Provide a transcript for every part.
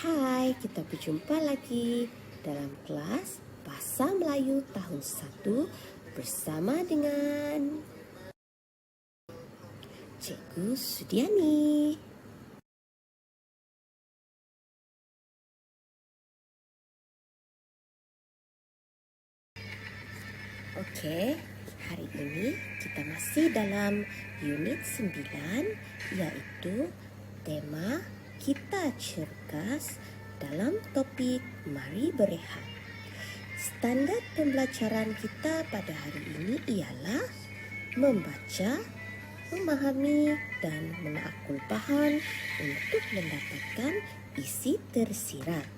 Hai, kita berjumpa lagi dalam kelas Bahasa Melayu tahun 1 bersama dengan Cikgu Sudiani. Okey, hari ini kita masih dalam unit 9 iaitu tema Kita Cergas dalam topik Mari Berehat. Standard pembelajaran kita pada hari ini ialah membaca, memahami dan menakul bahan untuk mendapatkan isi tersirat.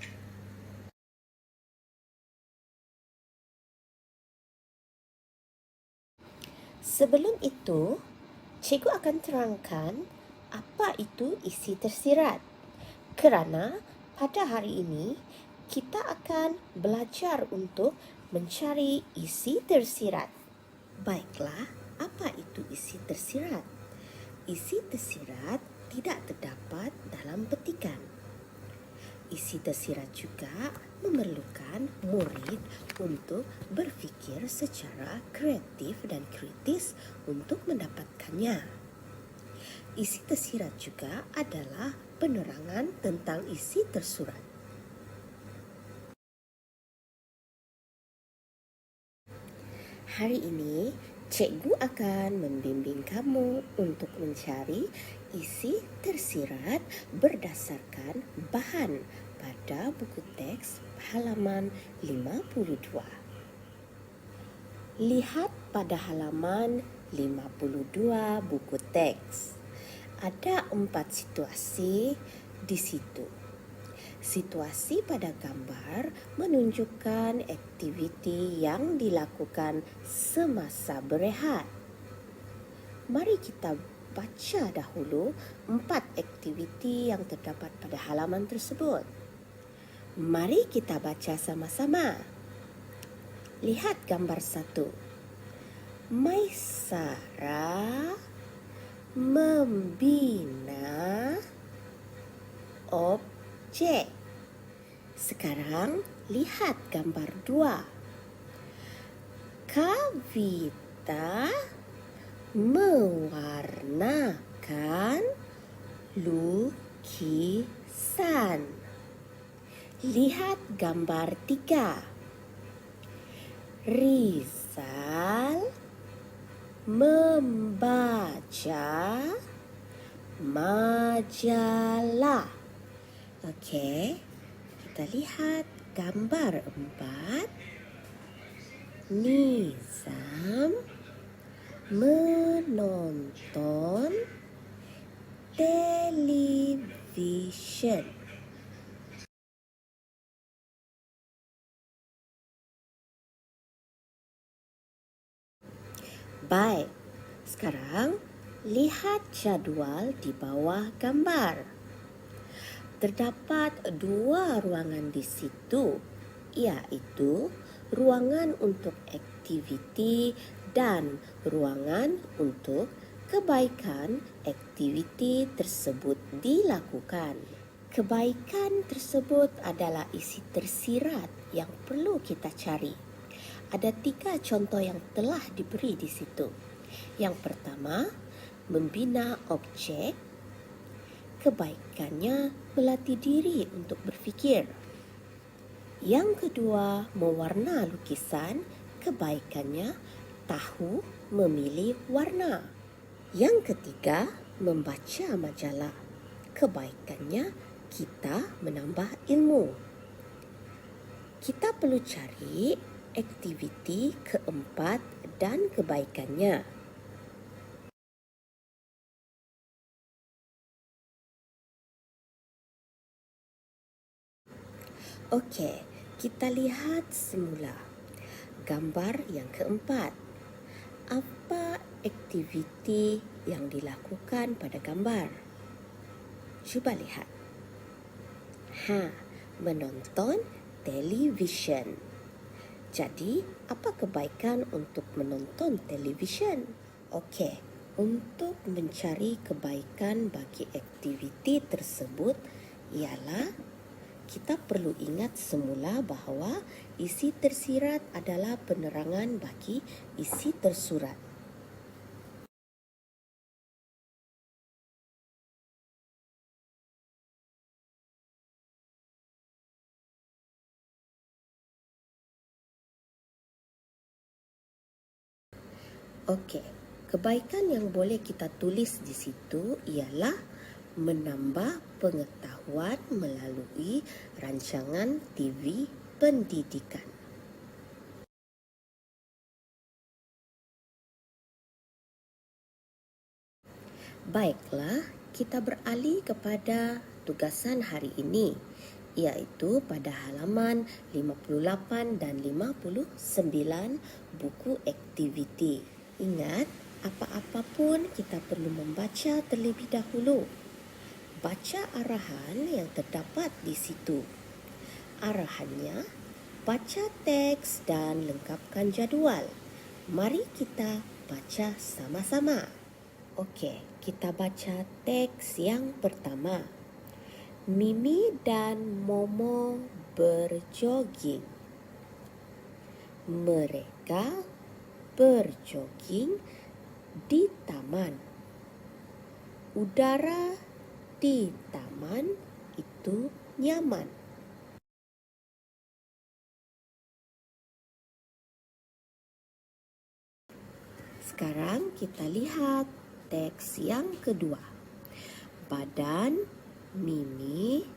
Sebelum itu, cikgu akan terangkan apa itu isi tersirat. Kerana pada hari ini, kita akan belajar untuk mencari isi tersirat. Baiklah, apa itu isi tersirat? Isi tersirat tidak terdapat dalam petikan. Isi tersirat juga memerlukan murid untuk berfikir secara kreatif dan kritis untuk mendapatkannya. Isi tersirat juga adalah penerangan tentang isi tersurat. Hari ini, cikgu akan membimbing kamu untuk mencari isi tersirat berdasarkan bahan pada buku teks halaman 52. Lihat pada halaman 52 buku teks. Ada 4 situasi di situ. Situasi pada gambar menunjukkan aktiviti yang dilakukan semasa berehat. Mari kita baca dahulu 4 aktiviti yang terdapat pada halaman tersebut. Mari kita baca sama-sama. Lihat gambar 1. Maisara membina objek. Sekarang lihat gambar 2. Kavita mewarnakan lukisan. Lihat gambar 3. Rizal membaca majalah. Okey, kita lihat gambar 4. Nizam menonton televisyen. Baik, sekarang lihat jadual di bawah gambar. Terdapat 2 ruangan di situ, iaitu ruangan untuk aktiviti dan ruangan untuk kebaikan aktiviti tersebut dilakukan. Kebaikan tersebut adalah isi tersirat yang perlu kita cari. Ada 3 contoh yang telah diberi di situ. Yang pertama, membina objek. Kebaikannya melatih diri untuk berfikir. Yang kedua, mewarna lukisan. Kebaikannya tahu memilih warna. Yang ketiga, membaca majalah. Kebaikannya kita menambah ilmu. Kita perlu cari aktiviti keempat dan kebaikannya. Okey, kita lihat semula gambar yang keempat. Apa aktiviti yang dilakukan pada gambar? Cuba lihat. Menonton televisyen. Jadi, apa kebaikan untuk menonton televisyen? Okey, untuk mencari kebaikan bagi aktiviti tersebut ialah kita perlu ingat semula bahawa isi tersirat adalah penerangan bagi isi tersurat. Okey, kebaikan yang boleh kita tulis di situ ialah menambah pengetahuan melalui rancangan TV pendidikan. Baiklah, kita beralih kepada tugasan hari ini, iaitu pada halaman 58 dan 59 buku aktiviti. Ingat, apa-apa pun kita perlu membaca terlebih dahulu. Baca arahan yang terdapat di situ. Arahannya, baca teks dan lengkapkan jadual. Mari kita baca sama-sama. Okey, kita baca teks yang pertama. Mimi dan Momo berjoging. Mereka berjoging di taman. Udara di taman itu nyaman. Sekarang kita lihat teks yang kedua. Badan Mimi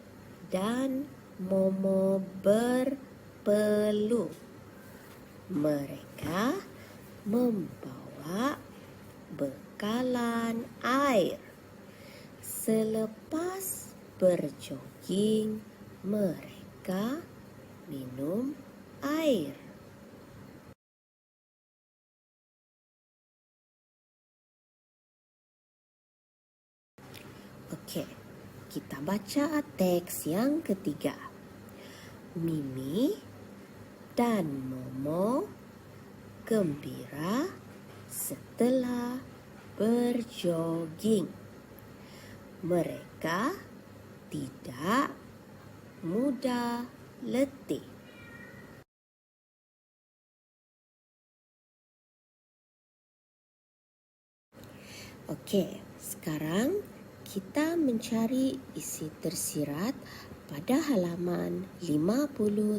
dan Momo berpeluh. Mereka membawa bekalan air. Selepas berjoging, mereka minum air. Okey, kita baca teks yang ketiga. Mimi dan Momo gembira setelah berjoging. Mereka tidak mudah letih. Okey, sekarang kita mencari isi tersirat pada halaman 59.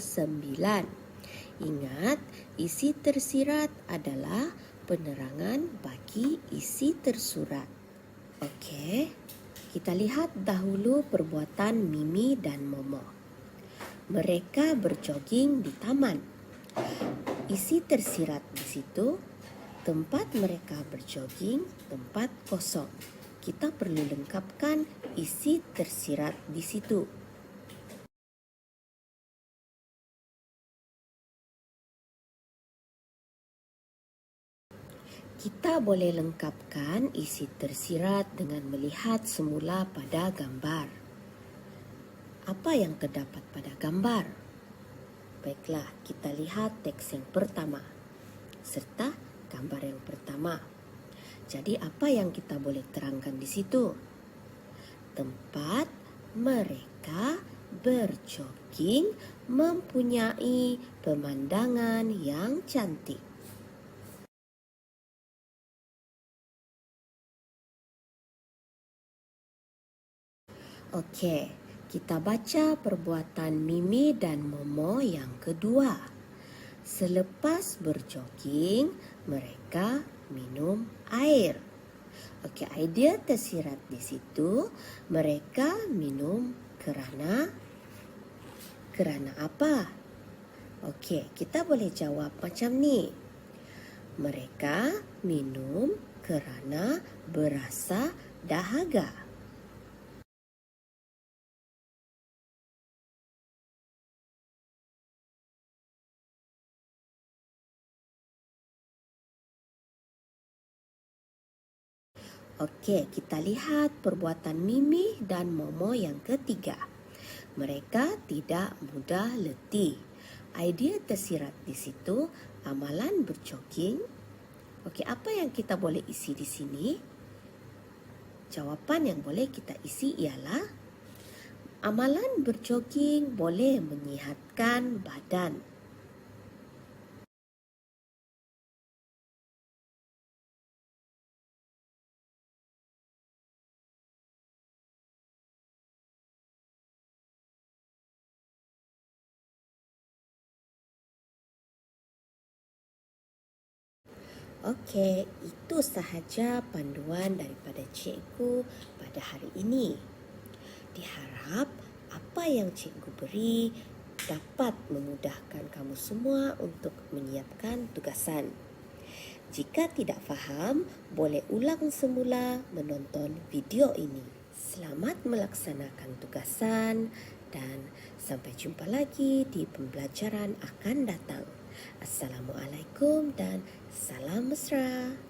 Ingat, isi tersirat adalah penerangan bagi isi tersurat. Okey, kita lihat dahulu perbuatan Mimi dan Momo. Mereka berjoging di taman. Isi tersirat di situ, tempat mereka berjoging, tempat kosong. Kita perlu lengkapkan isi tersirat di situ. Kita boleh lengkapkan isi tersirat dengan melihat semula pada gambar. Apa yang terdapat pada gambar? Baiklah, kita lihat teks yang pertama serta gambar yang pertama. Jadi apa yang kita boleh terangkan di situ? Tempat mereka berjoging mempunyai pemandangan yang cantik. Okey, kita baca perbuatan Mimi dan Momo yang kedua. Selepas berjoging, mereka minum air. Okey, idea tersirat di situ, mereka minum kerana apa? Okey, kita boleh jawab macam ni. Mereka minum kerana berasa dahaga. Okey, kita lihat perbuatan Mimi dan Momo yang ketiga. Mereka tidak mudah letih. Idea tersirat di situ, amalan berjoging. Okey, apa yang kita boleh isi di sini? Jawapan yang boleh kita isi ialah Amalan berjoging boleh menyihatkan badan. Okey, itu sahaja panduan daripada cikgu pada hari ini. Diharap apa yang cikgu beri dapat memudahkan kamu semua untuk menyiapkan tugasan. Jika tidak faham, boleh ulang semula menonton video ini. Selamat melaksanakan tugasan dan sampai jumpa lagi di pembelajaran akan datang. Assalamualaikum dan salam mesra.